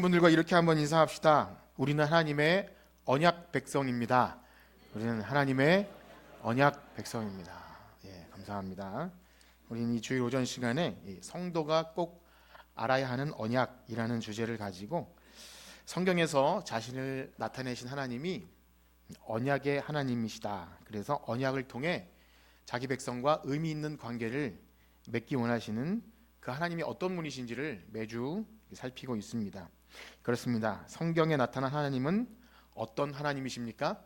분들과 이렇게 한번 인사합시다. 우리는 하나님의 언약 백성입니다. 우리는 하나님의 언약 백성입니다. 예, 감사합니다. 우리는 이 주일 오전 시간에 이 성도가 꼭 알아야 하는 언약이라는 주제를 가지고 성경에서 자신을 나타내신 하나님이 언약의 하나님이시다. 그래서 언약을 통해 자기 백성과 의미 있는 관계를 맺기 원하시는 그 하나님이 어떤 분이신지를 매주 살피고 있습니다. 그렇습니다. 성경에 나타난 하나님은 어떤 하나님이십니까?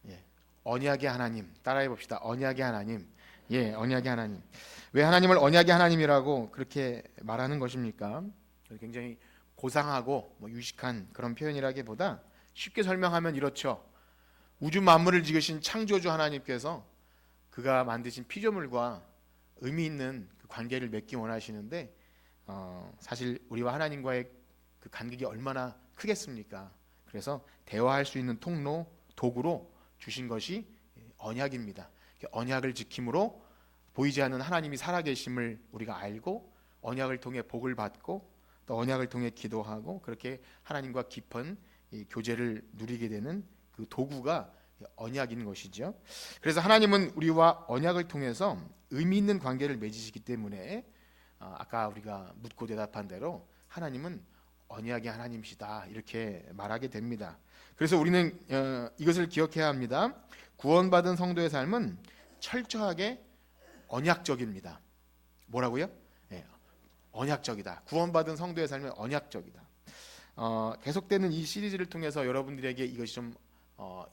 예, 언약의 하나님. 따라해 봅시다. 언약의 하나님. 예, 언약의 하나님. 왜 하나님을 언약의 하나님이라고 그렇게 말하는 것입니까? 굉장히 고상하고 유식한 그런 표현이라기보다 쉽게 설명하면 이렇죠. 우주 만물을 지으신 창조주 하나님께서 그가 만드신 피조물과 의미 있는 그 관계를 맺기 원하시는데 사실 우리와 하나님과의 그 간격이 얼마나 크겠습니까? 그래서 대화할 수 있는 통로, 도구로 주신 것이 언약입니다. 언약을 지킴으로 보이지 않는 하나님이 살아계심을 우리가 알고 언약을 통해 복을 받고 또 언약을 통해 기도하고 그렇게 하나님과 깊은 교제를 누리게 되는 그 도구가 언약인 것이죠. 그래서 하나님은 우리와 언약을 통해서 의미 있는 관계를 맺으시기 때문에 아까 우리가 묻고 대답한 대로 하나님은 언약의 하나님이시다 이렇게 말하게 됩니다. 그래서 우리는 이것을 기억해야 합니다. 구원받은 성도의 삶은 철저하게 언약적입니다. 뭐라고요? 네, 언약적이다. 구원받은 성도의 삶은 언약적이다. 계속되는 이 시리즈를 통해서 여러분들에게 이것이 좀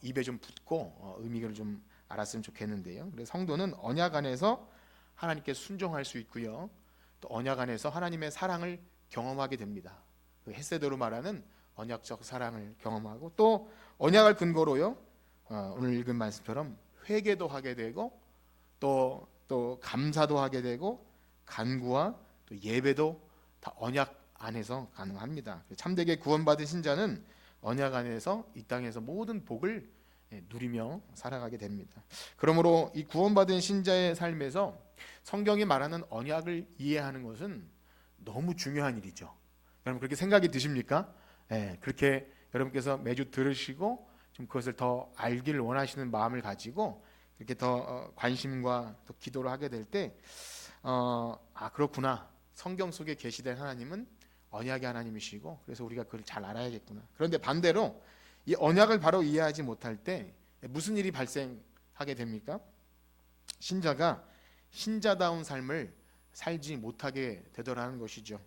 입에 좀 붙고 의미를 좀 알았으면 좋겠는데요. 그래서 성도는 언약 안에서 하나님께 순종할 수 있고요. 또 언약 안에서 하나님의 사랑을 경험하게 됩니다. 그 헤세드로 말하는 언약적 사랑을 경험하고 또 언약을 근거로요. 오늘 읽은 말씀처럼 회개도 하게 되고 또 감사도 하게 되고 간구와 또 예배도 다 언약 안에서 가능합니다. 참되게 구원받은 신자는 언약 안에서 이 땅에서 모든 복을 누리며 살아가게 됩니다. 그러므로 이 구원받은 신자의 삶에서 성경이 말하는 언약을 이해하는 것은 너무 중요한 일이죠. 여러분 그렇게 생각이 드십니까? 그렇게 여러분께서 매주 들으시고 좀 그것을 더 알기를 원하시는 마음을 가지고 이렇게 더 관심과 또 기도를 하게 될 때 그렇구나. 성경 속에 계시된 하나님은 언약의 하나님이시고 그래서 우리가 그걸 잘 알아야겠구나. 그런데 반대로 이 언약을 바로 이해하지 못할 때 무슨 일이 발생하게 됩니까? 신자가 신자다운 삶을 살지 못하게 되더라는 것이죠.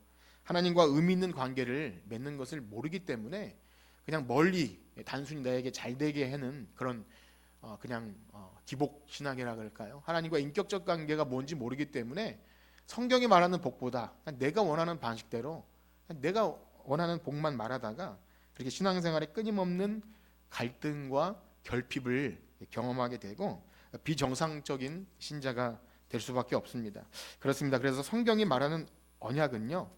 하나님과 의미 있는 관계를 맺는 것을 모르기 때문에 그냥 멀리 단순히 나에게 잘 되게 하는 그런 그냥 기복 신앙이라 그럴까요? 하나님과 인격적 관계가 뭔지 모르기 때문에 성경이 말하는 복보다 내가 원하는 방식대로 내가 원하는 복만 말하다가 그렇게 신앙생활에 끊임없는 갈등과 결핍을 경험하게 되고 비정상적인 신자가 될 수밖에 없습니다. 그렇습니다. 그래서 성경이 말하는 언약은요,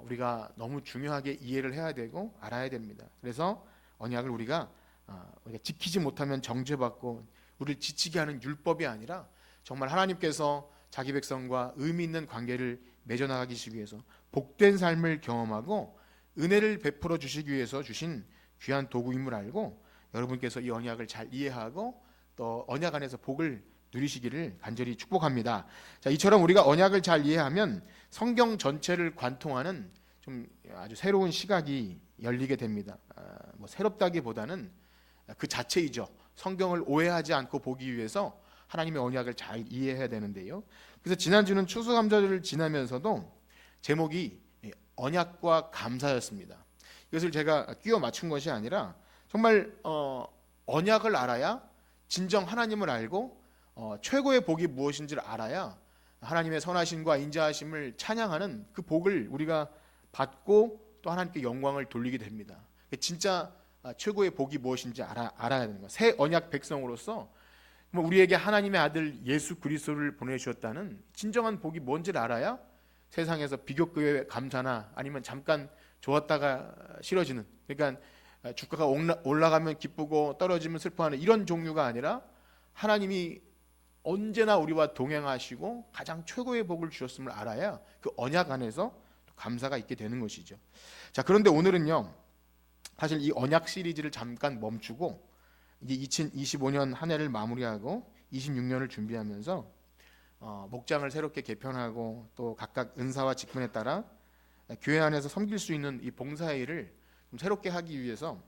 우리가 너무 중요하게 이해를 해야 되고 알아야 됩니다. 그래서 언약을 우리가 지키지 못하면 정죄받고 우리를 지치게 하는 율법이 아니라 정말 하나님께서 자기 백성과 의미 있는 관계를 맺어나가기 위해서 복된 삶을 경험하고 은혜를 베풀어 주시기 위해서 주신 귀한 도구임을 알고 여러분께서 이 언약을 잘 이해하고 또 언약 안에서 복을 누리시기를 간절히 축복합니다. 자, 이처럼 우리가 언약을 잘 이해하면 성경 전체를 관통하는 좀 아주 새로운 시각이 열리게 됩니다. 새롭다기보다는 그 자체이죠. 성경을 오해하지 않고 보기 위해서 하나님의 언약을 잘 이해해야 되는데요. 그래서 지난주는 추수감사절을 지나면서도 제목이 언약과 감사였습니다. 이것을 제가 끼워 맞춘 것이 아니라 정말 언약을 알아야 진정 하나님을 알고 최고의 복이 무엇인지를 알아야 하나님의 선하심과 인자하심을 찬양하는 그 복을 우리가 받고 또 하나님께 영광을 돌리게 됩니다. 진짜 최고의 복이 무엇인지 알아야 되는 거예요. 새 언약 백성으로서 우리에게 하나님의 아들 예수 그리스도를 보내주셨다는 진정한 복이 뭔지를 알아야 세상에서 비교급의 감사나 아니면 잠깐 좋았다가 싫어지는, 그러니까 주가가 올라가면 기쁘고 떨어지면 슬퍼하는 이런 종류가 아니라 하나님이 언제나 우리와 동행하시고 가장 최고의 복을 주셨음을 알아야 그 언약 안에서 감사가 있게 되는 것이죠. 자, 그런데 오늘은요, 사실 이 언약 시리즈를 잠깐 멈추고 이제 2025년 한 해를 마무리하고 26년을 준비하면서 목장을 새롭게 개편하고 또 각각 은사와 직분에 따라 교회 안에서 섬길 수 있는 이 봉사일을 좀 새롭게 하기 위해서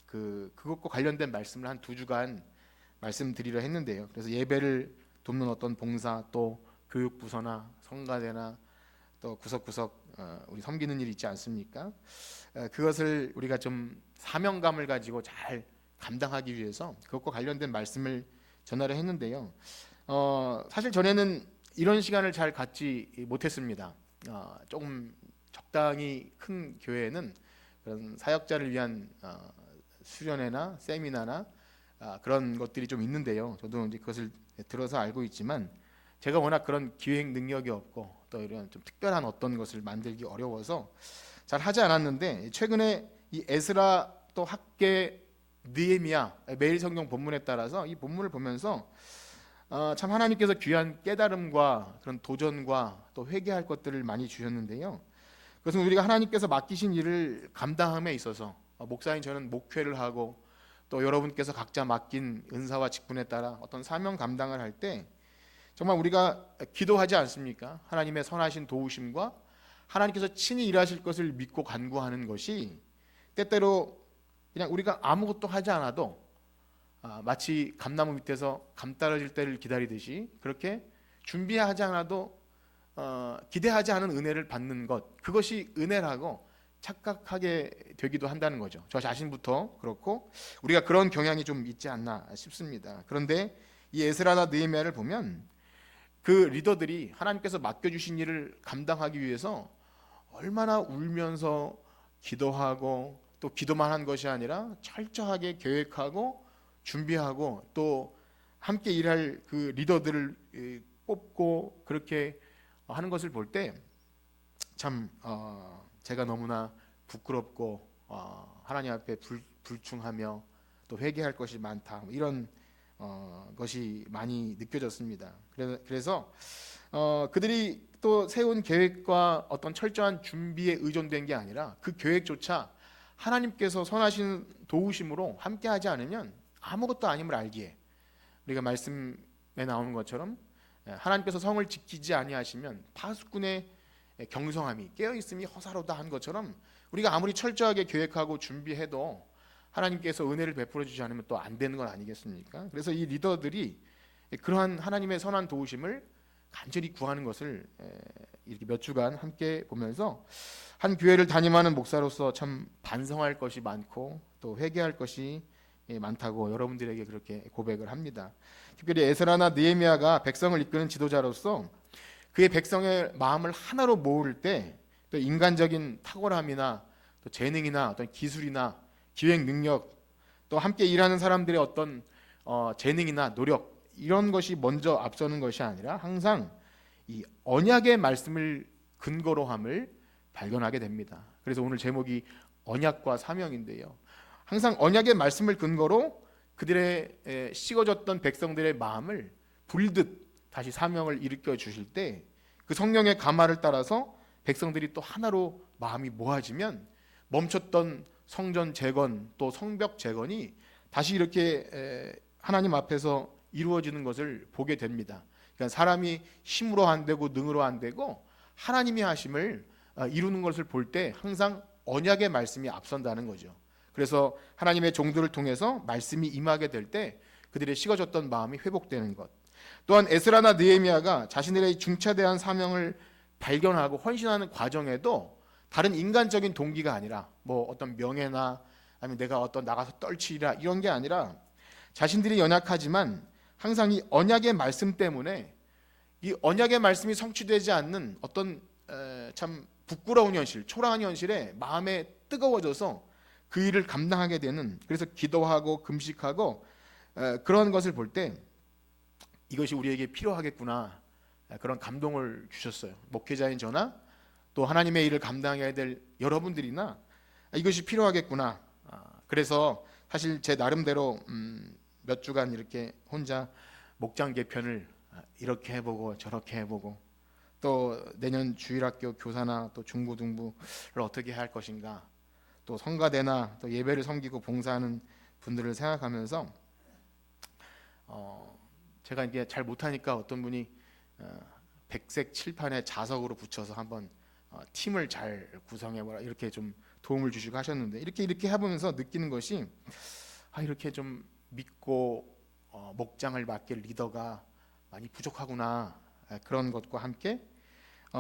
그것과 관련된 말씀을 한 2주간 말씀드리려 했는데요. 그래서 예배를 돕는 어떤 봉사, 또 교육부서나 성가대나 또 구석구석 우리 섬기는 일이 있지 않습니까? 그것을 우리가 좀 사명감을 가지고 잘 감당하기 위해서 그것과 관련된 말씀을 전하려 했는데요. 사실 전에는 이런 시간을 잘 갖지 못했습니다. 조금 적당히 큰 교회는 그런 사역자를 위한 수련회나 세미나나 그런 것들이 좀 있는데요. 저도 이제 그것을 들어서 알고 있지만 제가 워낙 그런 기획 능력이 없고 또 이런 좀 특별한 어떤 것을 만들기 어려워서 잘 하지 않았는데, 최근에 이 에스라 또 학계 느헤미야 매일 성경 본문에 따라서 이 본문을 보면서 참 하나님께서 귀한 깨달음과 그런 도전과 또 회개할 것들을 많이 주셨는데요. 그것은 우리가 하나님께서 맡기신 일을 감당함에 있어서 목사인 저는 목회를 하고 또 여러분께서 각자 맡긴 은사와 직분에 따라 어떤 사명 감당을 할 때 정말 우리가 기도하지 않습니까? 하나님의 선하신 도우심과 하나님께서 친히 일하실 것을 믿고 간구하는 것이 때때로 그냥 우리가 아무것도 하지 않아도 마치 감나무 밑에서 감 떨어질 때를 기다리듯이 그렇게 준비하지 않아도 기대하지 않은 은혜를 받는 것, 그것이 은혜라고 착각하게 되기도 한다는 거죠. 저 자신부터 그렇고 우리가 그런 경향이 좀 있지 않나 싶습니다. 그런데 이 에스라나 느헤미야를 보면 그 리더들이 하나님께서 맡겨주신 일을 감당하기 위해서 얼마나 울면서 기도하고 또 기도만 한 것이 아니라 철저하게 계획하고 준비하고 또 함께 일할 그 리더들을 뽑고 그렇게 하는 것을 볼 때 참 제가 너무나 부끄럽고 하나님 앞에 불충하며 또 회개할 것이 많다, 이런 것이 많이 느껴졌습니다. 그래서 그들이 또 세운 계획과 어떤 철저한 준비에 의존된 게 아니라 그 계획조차 하나님께서 선하신 도우심으로 함께하지 않으면 아무것도 아님을 알기에, 우리가 말씀에 나오는 것처럼 하나님께서 성을 지키지 아니하시면 파수꾼의 경성함이 깨어있음이 허사로다 한 것처럼 우리가 아무리 철저하게 계획하고 준비해도 하나님께서 은혜를 베풀어 주지 않으면 또 안 되는 건 아니겠습니까? 그래서 이 리더들이 그러한 하나님의 선한 도우심을 간절히 구하는 것을 이렇게 몇 주간 함께 보면서 한 교회를 담임하는 목사로서 참 반성할 것이 많고 또 회개할 것이 많다고 여러분들에게 그렇게 고백을 합니다. 특별히 에스라나 느헤미야가 백성을 이끄는 지도자로서 그의 백성의 마음을 하나로 모을 때 또 인간적인 탁월함이나 또 재능이나 어떤 기술이나 기획 능력, 또 함께 일하는 사람들의 어떤 재능이나 노력, 이런 것이 먼저 앞서는 것이 아니라 항상 이 언약의 말씀을 근거로 함을 발견하게 됩니다. 그래서 오늘 제목이 언약과 사명인데요. 항상 언약의 말씀을 근거로 그들의 식어졌던 백성들의 마음을 불듯 다시 사명을 일으켜 주실 때 그 성령의 감화를 따라서 백성들이 또 하나로 마음이 모아지면 멈췄던 성전 재건 또 성벽 재건이 다시 이렇게 하나님 앞에서 이루어지는 것을 보게 됩니다. 그러니까 사람이 힘으로 안 되고 능으로 안 되고 하나님이 하심을 이루는 것을 볼 때 항상 언약의 말씀이 앞선다는 거죠. 그래서 하나님의 종들을 통해서 말씀이 임하게 될 때 그들의 식어졌던 마음이 회복되는 것. 또한 에스라나 느헤미야가 자신들의 중차대한 사명을 발견하고 헌신하는 과정에도 다른 인간적인 동기가 아니라 뭐 어떤 명예나 아니면 내가 어떤 나가서 떨치리라 이런 게 아니라 자신들이 연약하지만 항상 이 언약의 말씀 때문에 이 언약의 말씀이 성취되지 않는 어떤 참 부끄러운 현실, 초라한 현실에 마음에 뜨거워져서 그 일을 감당하게 되는, 그래서 기도하고 금식하고 그런 것을 볼 때 이것이 우리에게 필요하겠구나, 그런 감동을 주셨어요. 목회자인 저나 또 하나님의 일을 감당해야 될 여러분들이나 이것이 필요하겠구나. 그래서 사실 제 나름대로 몇 주간 이렇게 혼자 목장 개편을 이렇게 해보고 저렇게 해보고 또 내년 주일학교 교사나 또 중고등부를 어떻게 할 것인가, 또 성가대나 또 예배를 섬기고 봉사하는 분들을 생각하면서 제가 이게 잘 못하니까 어떤 분이 백색 칠판에 자석으로 붙여서 한번 팀을 잘 구성해보라 이렇게 좀 도움을 주시고 하셨는데, 이렇게 해보면서 느끼는 것이 이렇게 좀 믿고 목장을 맡길 리더가 많이 부족하구나. 그런 것과 함께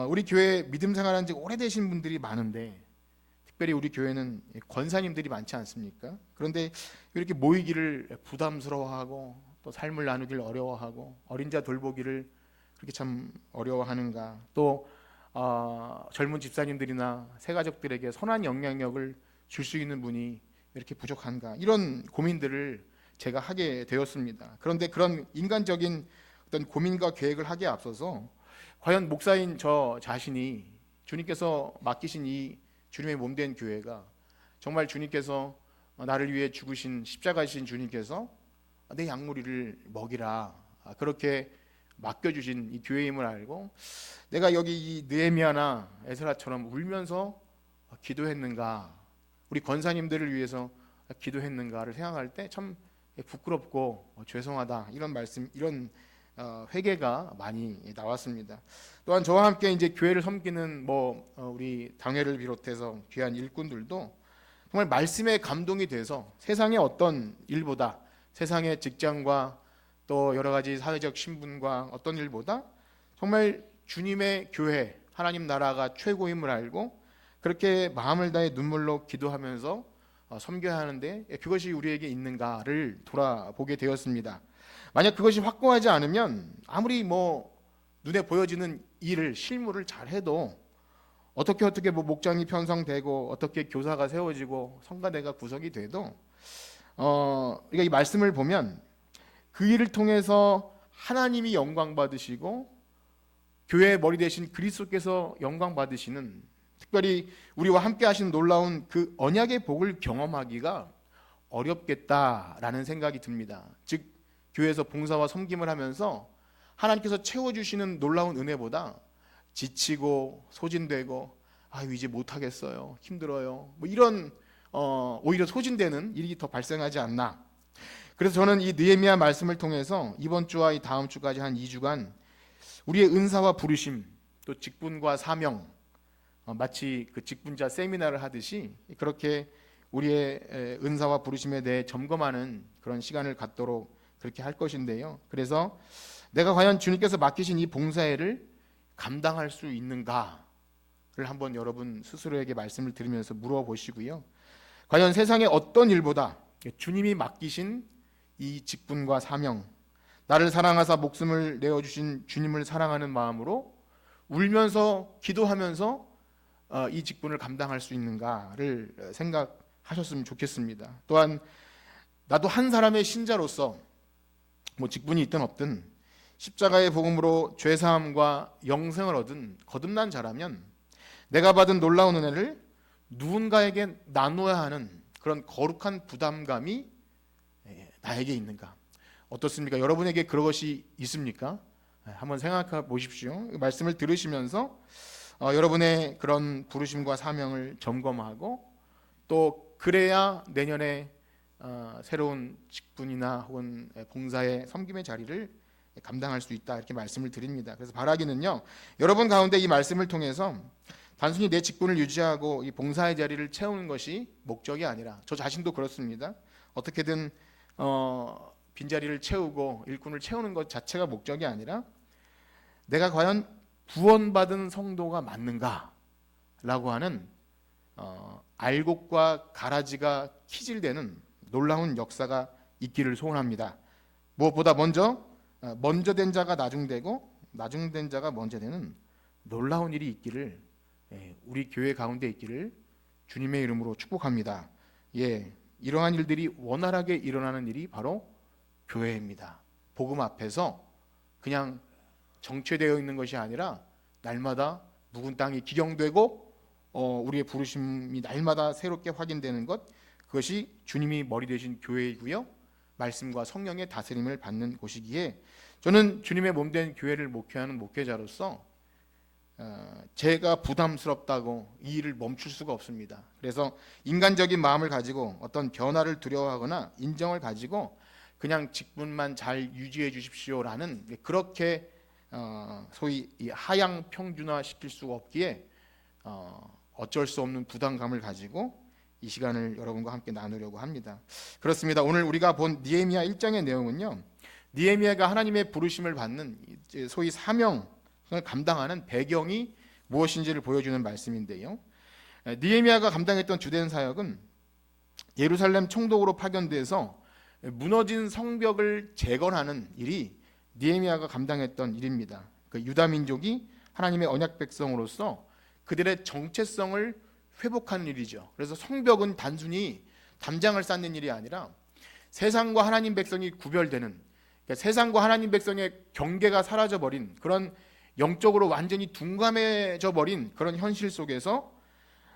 우리 교회 믿음 생활한 지 오래되신 분들이 많은데, 특별히 우리 교회는 권사님들이 많지 않습니까? 그런데 이렇게 모이기를 부담스러워하고 또 삶을 나누기를 어려워하고 어린 자 돌보기를 그렇게 참 어려워하는가, 또 젊은 집사님들이나 새가족들에게 선한 영향력을 줄 수 있는 분이 이렇게 부족한가, 이런 고민들을 제가 하게 되었습니다. 그런데 그런 인간적인 어떤 고민과 계획을 하기에 앞서서 과연 목사인 저 자신이 주님께서 맡기신 이 주님의 몸된 교회가 정말 주님께서 나를 위해 죽으신 십자가이신 주님께서 내 양무리를 먹이라 그렇게 맡겨주신 이 교회임을 알고 내가 여기 이 느헤미야나 에스라처럼 울면서 기도했는가, 우리 권사님들을 위해서 기도했는가를 생각할 때 참 부끄럽고 죄송하다, 이런 말씀, 이런 회개가 많이 나왔습니다. 또한 저와 함께 이제 교회를 섬기는 우리 당회를 비롯해서 귀한 일꾼들도 정말 말씀에 감동이 돼서 세상의 어떤 일보다, 세상의 직장과 또 여러 가지 사회적 신분과 어떤 일보다 정말 주님의 교회, 하나님 나라가 최고임을 알고 그렇게 마음을 다해 눈물로 기도하면서 섬겨야 하는데 그것이 우리에게 있는가를 돌아보게 되었습니다. 만약 그것이 확고하지 않으면 아무리 눈에 보여지는 일을, 실무를 잘해도 어떻게 목장이 편성되고 어떻게 교사가 세워지고 성가대가 구성이 돼도 우리가 이 말씀을 보면 그 일을 통해서 하나님이 영광 받으시고 교회의 머리 대신 그리스도께서 영광 받으시는, 특별히 우리와 함께 하시는 놀라운 그 언약의 복을 경험하기가 어렵겠다라는 생각이 듭니다. 즉 교회에서 봉사와 섬김을 하면서 하나님께서 채워주시는 놀라운 은혜보다 지치고 소진되고 이제 못하겠어요, 힘들어요, 이런 오히려 소진되는 일이 더 발생하지 않나. 그래서 저는 이 느헤미야 말씀을 통해서 이번 주와 이 다음 주까지 한 2주간 우리의 은사와 부르심, 또 직분과 사명, 마치 그 직분자 세미나를 하듯이 그렇게 우리의 은사와 부르심에 대해 점검하는 그런 시간을 갖도록 그렇게 할 것인데요. 그래서 내가 과연 주님께서 맡기신 이 봉사회를 감당할 수 있는가를 한번 여러분 스스로에게 말씀을 드리면서 물어보시고요. 과연 세상의 어떤 일보다 주님이 맡기신 이 직분과 사명, 나를 사랑하사 목숨을 내어주신 주님을 사랑하는 마음으로 울면서 기도하면서 이 직분을 감당할 수 있는가를 생각하셨으면 좋겠습니다. 또한 나도 한 사람의 신자로서 직분이 있든 없든 십자가의 복음으로 죄사함과 영생을 얻은 거듭난 자라면 내가 받은 놀라운 은혜를 누군가에게 나눠야 하는 그런 거룩한 부담감이 나에게 있는가? 어떻습니까? 여러분에게 그런 것이 있습니까? 한번 생각해 보십시오. 말씀을 들으시면서 여러분의 그런 부르심과 사명을 점검하고 또 그래야 내년에 새로운 직분이나 혹은 봉사의 섬김의 자리를 감당할 수 있다, 이렇게 말씀을 드립니다. 그래서 바라기는요, 여러분 가운데 이 말씀을 통해서 단순히 내 직분을 유지하고 이 봉사의 자리를 채우는 것이 목적이 아니라, 저 자신도 그렇습니다. 어떻게든 빈자리를 채우고 일꾼을 채우는 것 자체가 목적이 아니라 내가 과연 구원받은 성도가 맞는가라고 하는 알곡과 가라지가 키질되는 놀라운 역사가 있기를 소원합니다. 무엇보다 먼저 된 자가 나중되고 나중된 자가 먼저 되는 놀라운 일이 있기를, 우리 교회 가운데 있기를 주님의 이름으로 축복합니다. 이러한 일들이 원활하게 일어나는 일이 바로 교회입니다. 복음 앞에서 그냥 정체되어 있는 것이 아니라 날마다 묵은 땅이 기경되고 우리의 부르심이 날마다 새롭게 확인되는 것, 그것이 주님이 머리 되신 교회이고요, 말씀과 성령의 다스림을 받는 곳이기에 저는 주님의 몸된 교회를 목회하는 목회자로서 제가 부담스럽다고 이 일을 멈출 수가 없습니다. 그래서 인간적인 마음을 가지고 어떤 변화를 두려워하거나 인정을 가지고 그냥 직분만 잘 유지해 주십시오라는, 그렇게 소위 이 하향 평준화 시킬 수가 없기에 어쩔 수 없는 부담감을 가지고 이 시간을 여러분과 함께 나누려고 합니다. 그렇습니다. 오늘 우리가 본 느헤미야 1장의 내용은요, 느헤미야가 하나님의 부르심을 받는 소위 사명을 감당하는 배경이 무엇인지를 보여주는 말씀인데요, 느헤미야가 감당했던 주된 사역은 예루살렘 총독으로 파견돼서 무너진 성벽을 재건하는 일이 느헤미야가 감당했던 일입니다. 그 유다 민족이 하나님의 언약 백성으로서 그들의 정체성을 회복하는 일이죠. 그래서 성벽은 단순히 담장을 쌓는 일이 아니라 세상과 하나님 백성이 구별되는, 그러니까 세상과 하나님 백성의 경계가 사라져버린, 그런 영적으로 완전히 둔감해져 버린 그런 현실 속에서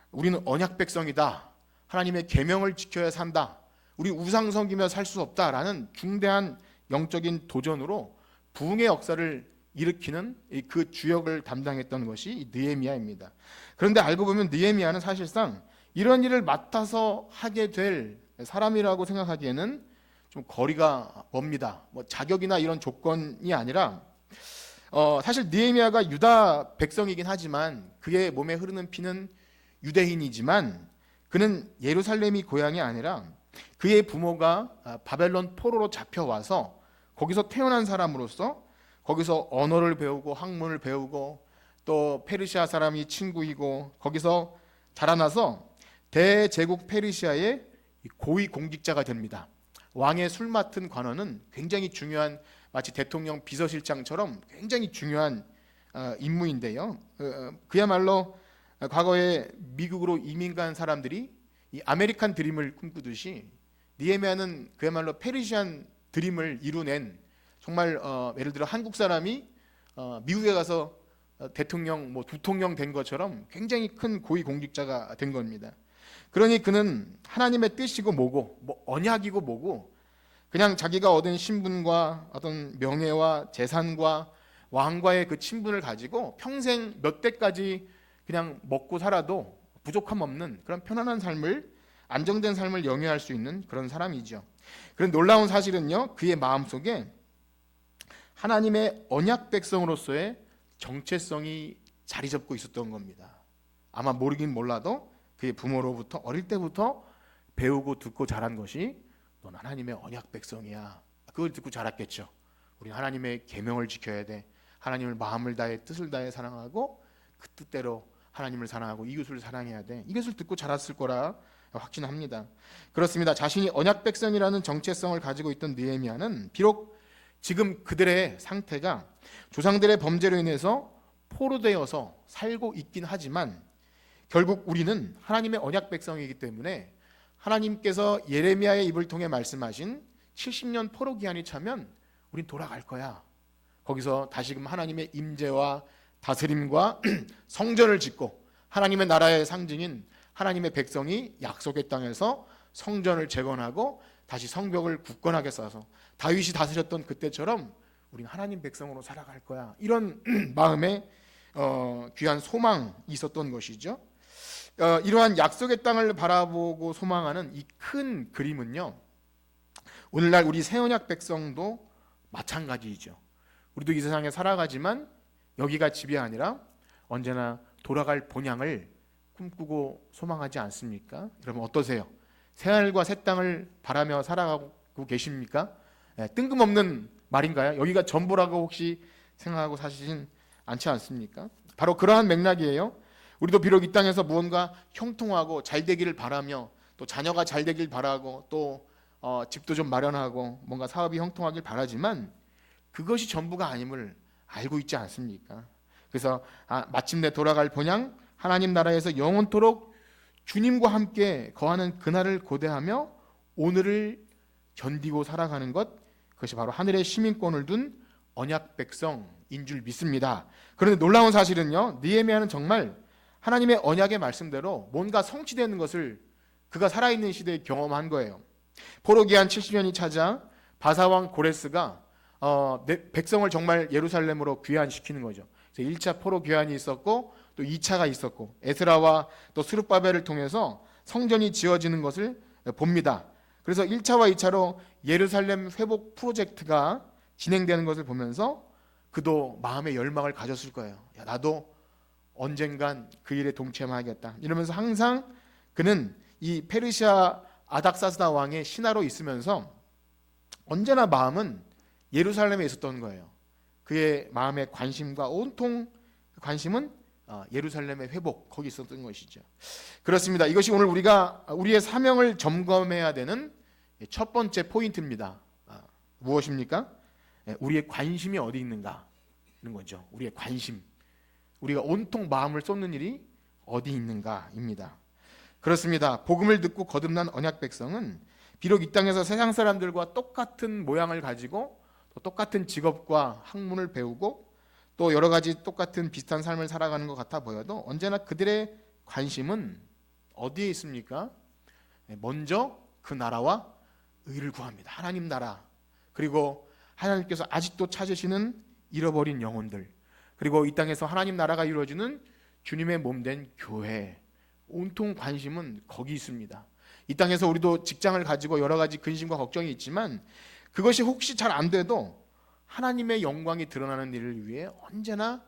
우리는 언약 백성이다, 하나님의 계명을 지켜야 산다, 우리 우상 섬기며 살 수 없다라는 중대한 영적인 도전으로 부흥의 역사를 일으키는 그 주역을 담당했던 것이 느헤미야입니다. 그런데 알고 보면 느헤미야는 사실상 이런 일을 맡아서 하게 될 사람이라고 생각하기에는 좀 거리가 멉니다. 뭐 자격이나 이런 조건이 아니라 사실 느헤미야가 유다 백성이긴 하지만 그의 몸에 흐르는 피는 유대인이지만 그는 예루살렘이 고향이 아니라 그의 부모가 바벨론 포로로 잡혀와서 거기서 태어난 사람으로서 거기서 언어를 배우고 학문을 배우고 또 페르시아 사람이 친구이고 거기서 자라나서 대제국 페르시아의 고위 공직자가 됩니다. 왕의 술 맡은 관원은 굉장히 중요한, 마치 대통령 비서실장처럼 굉장히 중요한 임무인데요, 그야말로 과거에 미국으로 이민 간 사람들이 이 아메리칸 드림을 꿈꾸듯이 느헤미야는 그야말로 페르시안 드림을 이루낸, 정말 예를 들어 한국 사람이 미국에 가서 대통령, 부통령 된 것처럼 굉장히 큰 고위 공직자가 된 겁니다. 그러니 그는 하나님의 뜻이고 뭐고 언약이고 뭐고 그냥 자기가 얻은 신분과 어떤 명예와 재산과 왕과의 그 친분을 가지고 평생 몇 대까지 그냥 먹고 살아도 부족함 없는 그런 편안한 삶을, 안정된 삶을 영위할 수 있는 그런 사람이죠. 그런 놀라운 사실은요, 그의 마음속에 하나님의 언약 백성으로서의 정체성이 자리 잡고 있었던 겁니다. 아마 모르긴 몰라도 그의 부모로부터 어릴 때부터 배우고 듣고 자란 것이 넌 하나님의 언약 백성이야. 그걸 듣고 자랐겠죠. 우리 하나님의 계명을 지켜야 돼. 하나님을 마음을 다해 뜻을 다해 사랑하고 그 뜻대로 하나님을 사랑하고 이웃을 사랑해야 돼. 이것을 듣고 자랐을 거라 확신합니다. 그렇습니다. 자신이 언약 백성이라는 정체성을 가지고 있던 느헤미야는 비록 지금 그들의 상태가 조상들의 범죄로 인해서 포로되어서 살고 있긴 하지만 결국 우리는 하나님의 언약 백성이기 때문에 하나님께서 예레미야의 입을 통해 말씀하신 70년 포로 기한이 차면 우린 돌아갈 거야. 거기서 다시금 하나님의 임재와 다스림과 성전을 짓고 하나님의 나라의 상징인 하나님의 백성이 약속의 땅에서 성전을 재건하고 다시 성벽을 굳건하게 쌓아서 다윗이 다스렸던 그때처럼 우린 하나님 백성으로 살아갈 거야. 이런 마음의 귀한 소망이 있었던 것이죠. 이러한 약속의 땅을 바라보고 소망하는 이 큰 그림은요, 오늘날 우리 새언약 백성도 마찬가지이죠. 우리도 이 세상에 살아가지만 여기가 집이 아니라 언제나 돌아갈 본향을 꿈꾸고 소망하지 않습니까? 여러분 어떠세요? 새하늘과 새 땅을 바라며 살아가고 계십니까? 뜬금없는 말인가요? 여기가 전부라고 혹시 생각하고 사시진 않지 않습니까? 바로 그러한 맥락이에요. 우리도 비록 이 땅에서 무언가 형통하고 잘 되기를 바라며 또 자녀가 잘 되길 바라고 또 집도 좀 마련하고 뭔가 사업이 형통하길 바라지만 그것이 전부가 아님을 알고 있지 않습니까? 그래서 마침내 돌아갈 본향 하나님 나라에서 영원토록 주님과 함께 거하는 그날을 고대하며 오늘을 견디고 살아가는 것, 그것이 바로 하늘의 시민권을 둔 언약 백성인 줄 믿습니다. 그런데 놀라운 사실은요, 느헤미야는 정말 하나님의 언약의 말씀대로 뭔가 성취되는 것을 그가 살아있는 시대에 경험한 거예요. 포로 기한 70년이 차자 바사왕 고레스가 백성을 정말 예루살렘으로 귀환시키는 거죠. 그래서 1차 포로 교환이 있었고 또 2차가 있었고 에스라와 또 스룹바벨을 통해서 성전이 지어지는 것을 봅니다. 그래서 1차와 2차로 예루살렘 회복 프로젝트가 진행되는 것을 보면서 그도 마음의 열망을 가졌을 거예요. 야, 나도 언젠간 그 일에 동참하겠다. 이러면서 항상 그는 이 페르시아 아닥사스다 왕의 신하로 있으면서 언제나 마음은 예루살렘에 있었던 거예요. 그의 마음의 관심과 온통 관심은 예루살렘의 회복, 거기 있었던 것이죠. 그렇습니다. 이것이 오늘 우리가 우리의 사명을 점검해야 되는 첫 번째 포인트입니다. 무엇입니까? 우리의 관심이 어디 있는가 하는 거죠. 우리의 관심, 우리가 온통 마음을 쏟는 일이 어디 있는가입니다. 그렇습니다. 복음을 듣고 거듭난 언약 백성은 비록 이 땅에서 세상 사람들과 똑같은 모양을 가지고 또 똑같은 직업과 학문을 배우고 또 여러 가지 똑같은 비슷한 삶을 살아가는 것 같아 보여도 언제나 그들의 관심은 어디에 있습니까? 먼저 그 나라와 의를 구합니다. 하나님 나라, 그리고 하나님께서 아직도 찾으시는 잃어버린 영혼들, 그리고 이 땅에서 하나님 나라가 이루어지는 주님의 몸된 교회, 온통 관심은 거기 있습니다. 이 땅에서 우리도 직장을 가지고 여러 가지 근심과 걱정이 있지만 그것이 혹시 잘 안 돼도 하나님의 영광이 드러나는 일을 위해 언제나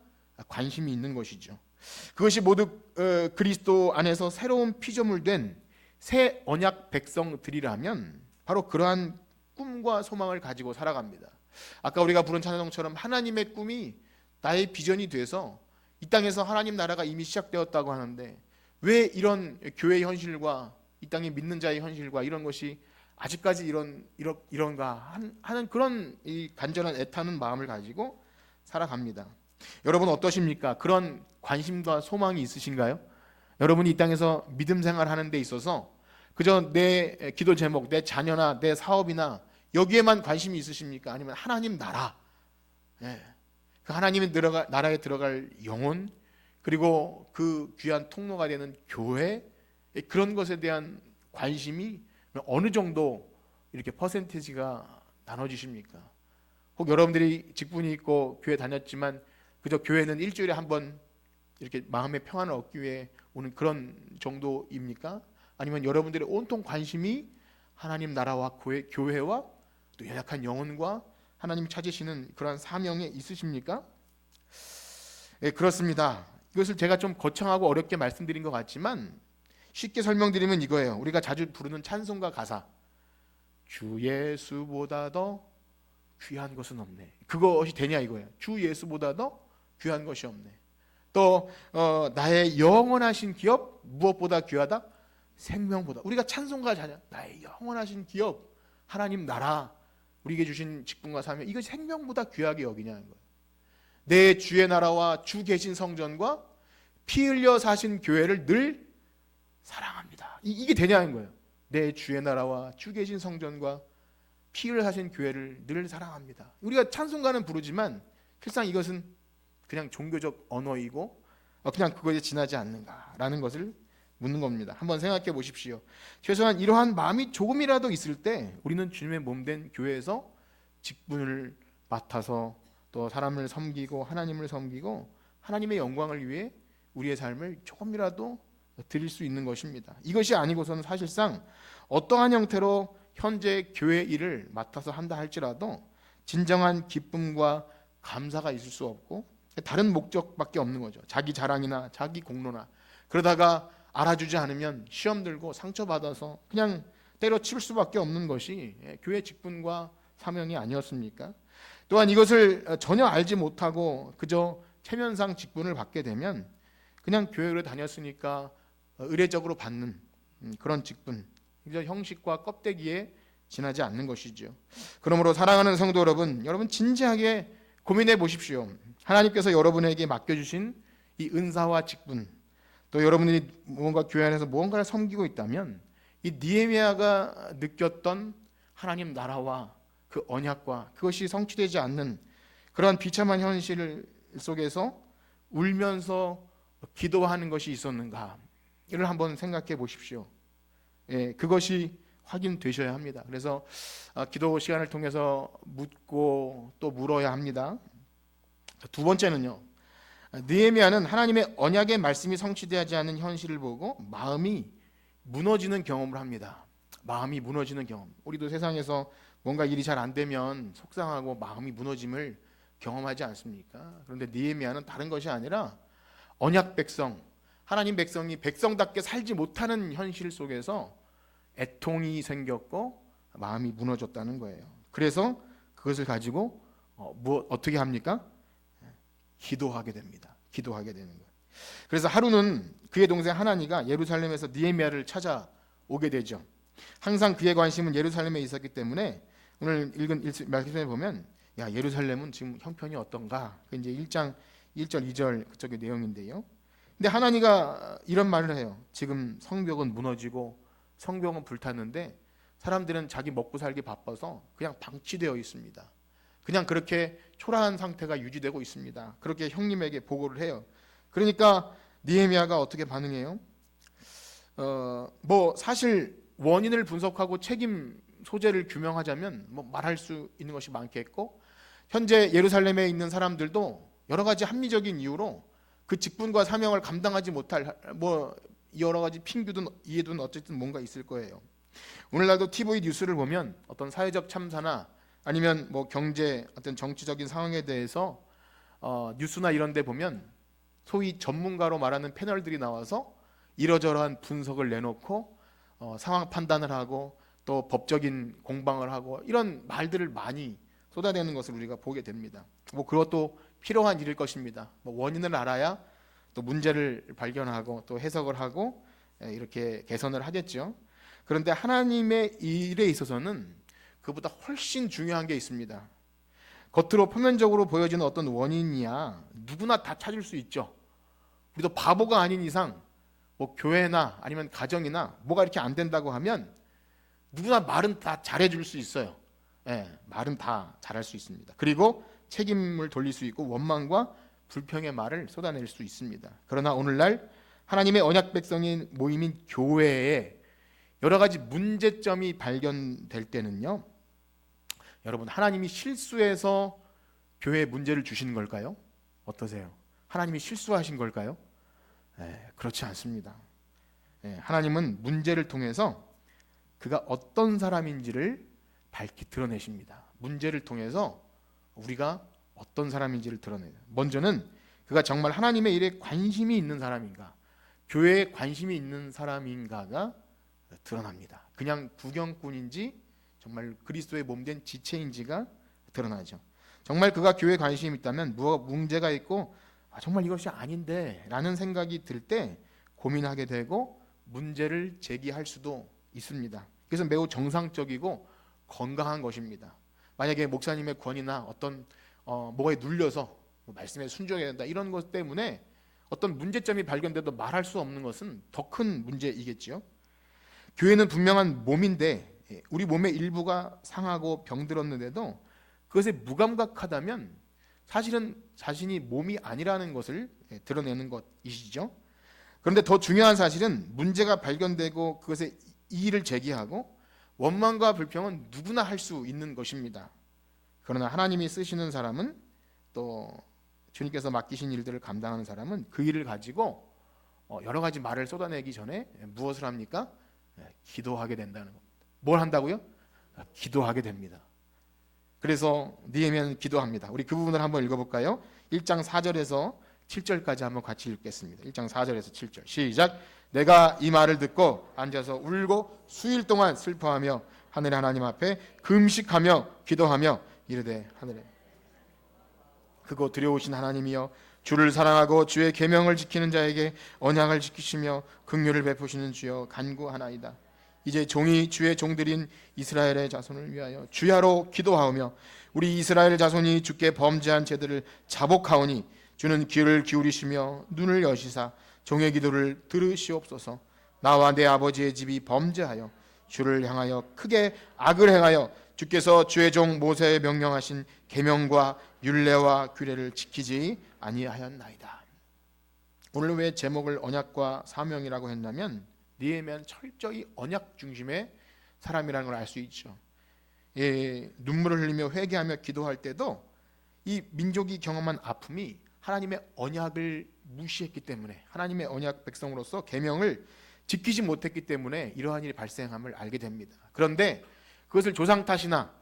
관심이 있는 것이죠. 그것이 모두 그리스도 안에서 새로운 피조물 된 새 언약 백성들이라면 바로 그러한 꿈과 소망을 가지고 살아갑니다. 아까 우리가 부른 찬양처럼 하나님의 꿈이 나의 비전이 돼서 이 땅에서 하나님 나라가 이미 시작되었다고 하는데 왜 이런 교회의 현실과 이 땅의 믿는 자의 현실과 이런 것이 아직까지 이런가 하는 그런 이 간절한 애타는 마음을 가지고 살아갑니다. 여러분 어떠십니까? 그런 관심과 소망이 있으신가요? 여러분이 이 땅에서 믿음 생활하는 데 있어서 그저 내 기도 제목, 내 자녀나 내 사업이나 여기에만 관심이 있으십니까? 아니면 하나님 나라, 그 하나님의 나라에 들어갈 영혼, 그리고 그 귀한 통로가 되는 교회, 그런 것에 대한 관심이 어느 정도 이렇게 퍼센티지가 나눠지십니까? 혹 여러분들이 직분이 있고 교회 다녔지만 그저 교회는 일주일에 한 번 이렇게 마음의 평안을 얻기 위해 오는 그런 정도입니까? 아니면 여러분들의 온통 관심이 하나님 나라와 교회와 또 연약한 영혼과 하나님 찾으시는 그러한 사명에 있으십니까? 네, 그렇습니다. 이것을 제가 좀 거창하고 어렵게 말씀드린 것 같지만 쉽게 설명드리면 이거예요. 우리가 자주 부르는 찬송가 가사, 주 예수보다 더 귀한 것은 없네. 그것이 되냐 이거예요. 주 예수보다 더 귀한 것이 없네. 또 나의 영원하신 기업 무엇보다 귀하다? 생명보다. 우리가 찬송가 자냐, 나의 영원하신 기업, 하나님 나라, 우리에게 주신 직분과 사명, 이것이 생명보다 귀하게 여기냐는 거예요. 내 주의 나라와 주 계신 성전과 피 흘려 사신 교회를 늘 사랑합니다. 이게 되냐는 거예요. 내 주의 나라와 주 계신 성전과 피 흘려 사신 교회를 늘 사랑합니다. 우리가 찬송가는 부르지만 실상 이것은 그냥 종교적 언어이고 그냥 그것에 지나지 않는가라는 것을 묻는 겁니다. 한번 생각해 보십시오. 최소한 이러한 마음이 조금이라도 있을 때 우리는 주님의 몸된 교회에서 직분을 맡아서 또 사람을 섬기고 하나님을 섬기고 하나님의 영광을 위해 우리의 삶을 조금이라도 드릴 수 있는 것입니다. 이것이 아니고서는 사실상 어떠한 형태로 현재 교회 일을 맡아서 한다 할지라도 진정한 기쁨과 감사가 있을 수 없고 다른 목적밖에 없는 거죠. 자기 자랑이나 자기 공로나. 그러다가 알아주지 않으면 시험 들고 상처받아서 그냥 때려칠 수밖에 없는 것이 교회 직분과 사명이 아니었습니까? 또한 이것을 전혀 알지 못하고 그저 체면상 직분을 받게 되면 그냥 교회를 다녔으니까 의례적으로 받는 그런 직분, 그저 형식과 껍데기에 지나지 않는 것이죠. 그러므로 사랑하는 성도 여러분 진지하게 고민해 보십시오. 하나님께서 여러분에게 맡겨주신 이 은사와 직분, 또 여러분들이 무언가 교회 안에서 무언가를 섬기고 있다면 이 느헤미야가 느꼈던 하나님 나라와 그 언약과 그것이 성취되지 않는 그러한 비참한 현실 속에서 울면서 기도하는 것이 있었는가, 이를 한번 생각해 보십시오. 그것이 확인되셔야 합니다. 그래서 기도 시간을 통해서 묻고 또 물어야 합니다. 두 번째는요, 느헤미야는 하나님의 언약의 말씀이 성취되지 않는 현실을 보고 마음이 무너지는 경험을 합니다. 마음이 무너지는 경험. 우리도 세상에서 뭔가 일이 잘 안 되면 속상하고 마음이 무너짐을 경험하지 않습니까? 그런데 느헤미야는 다른 것이 아니라 언약 백성, 하나님 백성이 백성답게 살지 못하는 현실 속에서 애통이 생겼고 마음이 무너졌다는 거예요. 그래서 그것을 가지고 어떻게 합니까? 기도하게 됩니다. 기도하게 되는 거예요. 그래서 하루는 그의 동생 하나니가 예루살렘에서 느헤미야를 찾아오게 되죠. 항상 그의 관심은 예루살렘에 있었기 때문에 오늘 읽은 말씀에 보면 야 예루살렘은 지금 형편이 어떤가? 그 이제 1장 1절 2절 그쪽의 내용인데요. 근데 하나니가 이런 말을 해요. 지금 성벽은 무너지고 성벽은 불탔는데 사람들은 자기 먹고 살기 바빠서 그냥 방치되어 있습니다. 그냥 그렇게 초라한 상태가 유지되고 있습니다. 그렇게 형님에게 보고를 해요. 그러니까 느헤미야가 어떻게 반응해요? 뭐 사실 원인을 분석하고 책임 소재를 규명하자면 뭐 말할 수 있는 것이 많겠고 현재 예루살렘에 있는 사람들도 여러 가지 합리적인 이유로 그 직분과 사명을 감당하지 못할 뭐 여러 가지 핑계든 이해든 어쨌든 뭔가 있을 거예요. 오늘날도 TV 뉴스를 보면 어떤 사회적 참사나 아니면 뭐 경제 어떤 정치적인 상황에 대해서 뉴스나 이런 데 보면 소위 전문가로 말하는 패널들이 나와서 이러저러한 분석을 내놓고 상황 판단을 하고 또 법적인 공방을 하고 이런 말들을 많이 쏟아내는 것을 우리가 보게 됩니다. 뭐 그것도 필요한 일일 것입니다. 뭐 원인을 알아야 또 문제를 발견하고 또 해석을 하고 이렇게 개선을 하겠죠. 그런데 하나님의 일에 있어서는 그보다 훨씬 중요한 게 있습니다. 겉으로 표면적으로 보여지는 어떤 원인이야 누구나 다 찾을 수 있죠. 우리도 바보가 아닌 이상 뭐 교회나 아니면 가정이나 뭐가 이렇게 안 된다고 하면 누구나 말은 다 잘해줄 수 있어요. 말은 다 잘할 수 있습니다. 그리고 책임을 돌릴 수 있고 원망과 불평의 말을 쏟아낼 수 있습니다. 그러나 오늘날 하나님의 언약 백성인 모임인 교회에 여러 가지 문제점이 발견될 때는요, 여러분 하나님이 실수해서 교회에 문제를 주시는 걸까요? 어떠세요? 하나님이 실수하신 걸까요? 그렇지 않습니다. 하나님은 문제를 통해서 그가 어떤 사람인지를 밝히 드러내십니다. 문제를 통해서 우리가 어떤 사람인지를 드러내요. 먼저는 그가 정말 하나님의 일에 관심이 있는 사람인가, 교회에 관심이 있는 사람인가가 드러납니다. 그냥 구경꾼인지 정말 그리스도의 몸된 지체인지가 드러나죠. 정말 그가 교회에 관심이 있다면 무엇 문제가 있고 정말 이것이 아닌데 라는 생각이 들 때 고민하게 되고 문제를 제기할 수도 있습니다. 그래서 매우 정상적이고 건강한 것입니다. 만약에 목사님의 권위나 어떤 뭐에 눌려서 말씀에 순종해야 된다 이런 것 때문에 어떤 문제점이 발견돼도 말할 수 없는 것은 더 큰 문제이겠죠. 교회는 분명한 몸인데 우리 몸의 일부가 상하고 병들었는데도 그것에 무감각하다면 사실은 자신이 몸이 아니라는 것을 드러내는 것이시죠. 그런데 더 중요한 사실은 문제가 발견되고 그것에 이의를 제기하고 원망과 불평은 누구나 할 수 있는 것입니다. 그러나 하나님이 쓰시는 사람은 또 주님께서 맡기신 일들을 감당하는 사람은 그 일을 가지고 여러 가지 말을 쏟아내기 전에 무엇을 합니까? 기도하게 된다는 겁니다. 뭘 한다고요? 기도하게 됩니다. 그래서 느헤미야는 기도합니다. 우리 그 부분을 한번 읽어볼까요? 1장 4절에서 7절까지 한번 같이 읽겠습니다. 1장 4절에서 7절 시작. 내가 이 말을 듣고 앉아서 울고 수일 동안 슬퍼하며 하늘의 하나님 앞에 금식하며 기도하며 이르되 하늘에 크고 두려우신 하나님이여 주를 사랑하고 주의 계명을 지키는 자에게 언약을 지키시며 긍휼을 베푸시는 주여 간구하나이다. 이제 종이 주의 종들인 이스라엘의 자손을 위하여 주야로 기도하오며 우리 이스라엘 자손이 주께 범죄한 죄들을 자복하오니 주는 귀를 기울이시며 눈을 여시사 종의 기도를 들으시옵소서. 나와 내 아버지의 집이 범죄하여 주를 향하여 크게 악을 행하여 주께서 주의 종 모세에 명령하신 계명과 율례와 규례를 지키지 아니하였나이다. 오늘 왜 제목을 언약과 사명이라고 했냐면 느헤미야는 철저히 언약 중심의 사람이라는 걸 알 수 있죠. 눈물을 흘리며 회개하며 기도할 때도 이 민족이 경험한 아픔이 하나님의 언약을 무시했기 때문에, 하나님의 언약 백성으로서 계명을 지키지 못했기 때문에 이러한 일이 발생함을 알게 됩니다. 그런데 그것을 조상 탓이나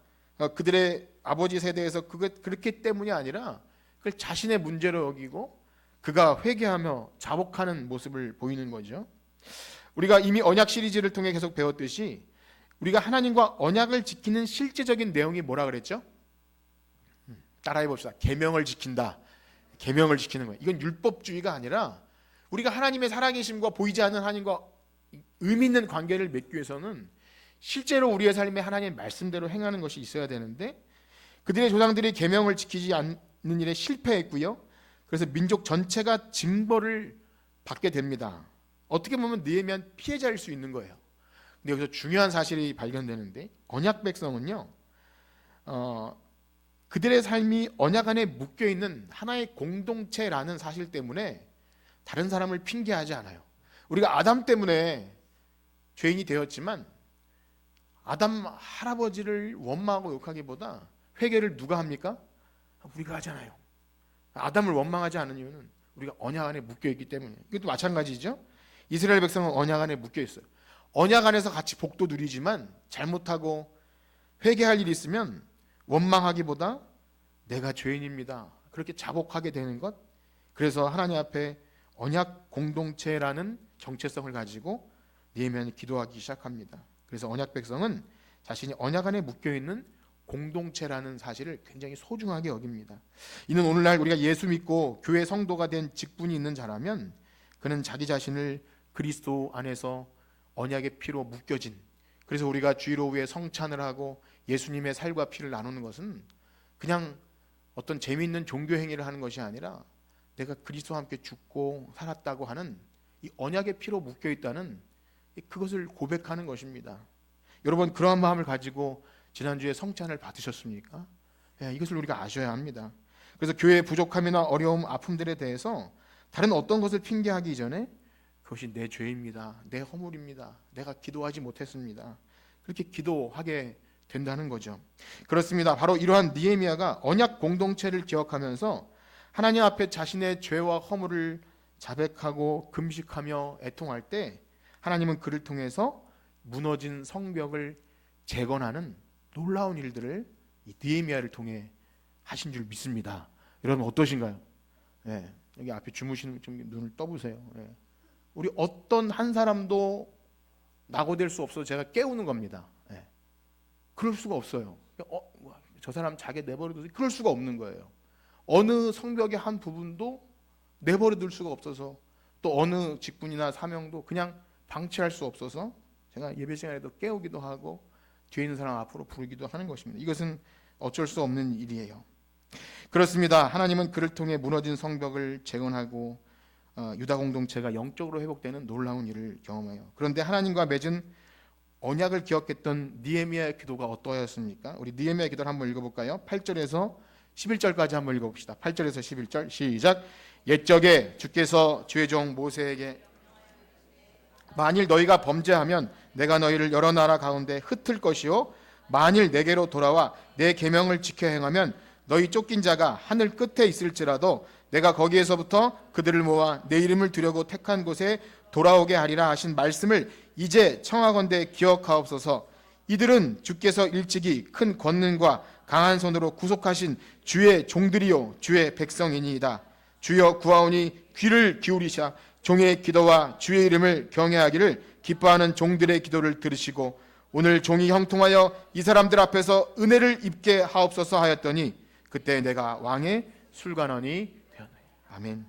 그들의 아버지 세대에서 그렇기 때문이 아니라 그걸 자신의 문제로 여기고 그가 회개하며 자복하는 모습을 보이는 거죠. 우리가 이미 언약 시리즈를 통해 계속 배웠듯이 우리가 하나님과 언약을 지키는 실제적인 내용이 뭐라 그랬죠? 따라해 봅시다. 계명을 지킨다. 계명을 지키는 거예요. 이건 율법주의가 아니라 우리가 하나님의 살아계심과 보이지 않는 하나님과 의미 있는 관계를 맺기 위해서는 실제로 우리의 삶에 하나님의 말씀대로 행하는 것이 있어야 되는데, 그들의 조상들이 계명을 지키지 않는 일에 실패했고요. 그래서 민족 전체가 징벌을 받게 됩니다. 어떻게 보면 느헤미야는 피해자일 수 있는 거예요. 근데 여기서 중요한 사실이 발견되는데, 언약 백성은요, 그들의 삶이 언약 안에 묶여 있는 하나의 공동체라는 사실 때문에 다른 사람을 핑계하지 않아요. 우리가 아담 때문에 죄인이 되었지만 아담 할아버지를 원망하고 욕하기보다 회개를 누가 합니까? 우리가 하잖아요. 아담을 원망하지 않는 이유는 우리가 언약 안에 묶여 있기 때문에. 이것도 마찬가지죠. 이스라엘 백성은 언약 안에 묶여 있어요. 언약 안에서 같이 복도 누리지만 잘못하고 회개할 일이 있으면 원망하기보다 내가 죄인입니다, 그렇게 자복하게 되는 것. 그래서 하나님 앞에 언약 공동체라는 정체성을 가지고 느헤미야는 기도하기 시작합니다. 그래서 언약 백성은 자신이 언약 안에 묶여 있는 공동체라는 사실을 굉장히 소중하게 여깁니다. 이는 오늘날 우리가 예수 믿고 교회 성도가 된 직분이 있는 자라면 그는 자기 자신을 그리스도 안에서 언약의 피로 묶여진, 그래서 우리가 주일 오후에 성찬을 하고 예수님의 살과 피를 나누는 것은 그냥 어떤 재미있는 종교 행위를 하는 것이 아니라 내가 그리스도와 함께 죽고 살았다고 하는 이 언약의 피로 묶여 있다는 그것을 고백하는 것입니다. 여러분, 그러한 마음을 가지고 지난주에 성찬을 받으셨습니까? 이것을 우리가 아셔야 합니다. 그래서 교회의 부족함이나 어려움, 아픔들에 대해서 다른 어떤 것을 핑계하기 전에 그것이 내 죄입니다, 내 허물입니다, 내가 기도하지 못했습니다, 그렇게 기도하게 된다는 거죠. 그렇습니다. 바로 이러한 느헤미야가 언약 공동체를 기억하면서 하나님 앞에 자신의 죄와 허물을 자백하고 금식하며 애통할 때 하나님은 그를 통해서 무너진 성벽을 재건하는 놀라운 일들을 이 느헤미야를 통해 하신 줄 믿습니다. 여러분 어떠신가요? 여기 앞에 주무시는 좀 눈을 떠보세요. 우리 어떤 한 사람도 낙오될 수 없어서 제가 깨우는 겁니다. 그럴 수가 없어요. 저 사람 자기 내버려둬서 그럴 수가 없는 거예요. 어느 성벽의 한 부분도 내버려둘 수가 없어서, 또 어느 직분이나 사명도 그냥 방치할 수 없어서 제가 예배 시간에도 깨우기도 하고 뒤에 있는 사람 앞으로 부르기도 하는 것입니다. 이것은 어쩔 수 없는 일이에요. 그렇습니다. 하나님은 그를 통해 무너진 성벽을 재건하고 유다 공동체가 영적으로 회복되는 놀라운 일을 경험해요. 그런데 하나님과 맺은 언약을 기억했던 느헤미야의 기도가 어떠하였습니까? 우리 느헤미야의 기도를 한번 읽어볼까요? 8절에서 11절까지 한번 읽어봅시다. 8절에서 11절 시작. 옛적에 주께서 주의 종 모세에게 만일 너희가 범죄하면 내가 너희를 여러 나라 가운데 흩을 것이요 만일 내게로 돌아와 내 계명을 지켜 행하면 너희 쫓긴 자가 하늘 끝에 있을지라도 내가 거기에서부터 그들을 모아 내 이름을 두려고 택한 곳에 돌아오게 하리라 하신 말씀을 이제 청하건대 기억하옵소서. 이들은 주께서 일찍이 큰 권능과 강한 손으로 구속하신 주의 종들이요 주의 백성이니이다. 주여 구하오니 귀를 기울이사 종의 기도와 주의 이름을 경외하기를 기뻐하는 종들의 기도를 들으시고 오늘 종이 형통하여 이 사람들 앞에서 은혜를 입게 하옵소서 하였더니 그때 내가 왕의 술관원이 되었나니. 아멘.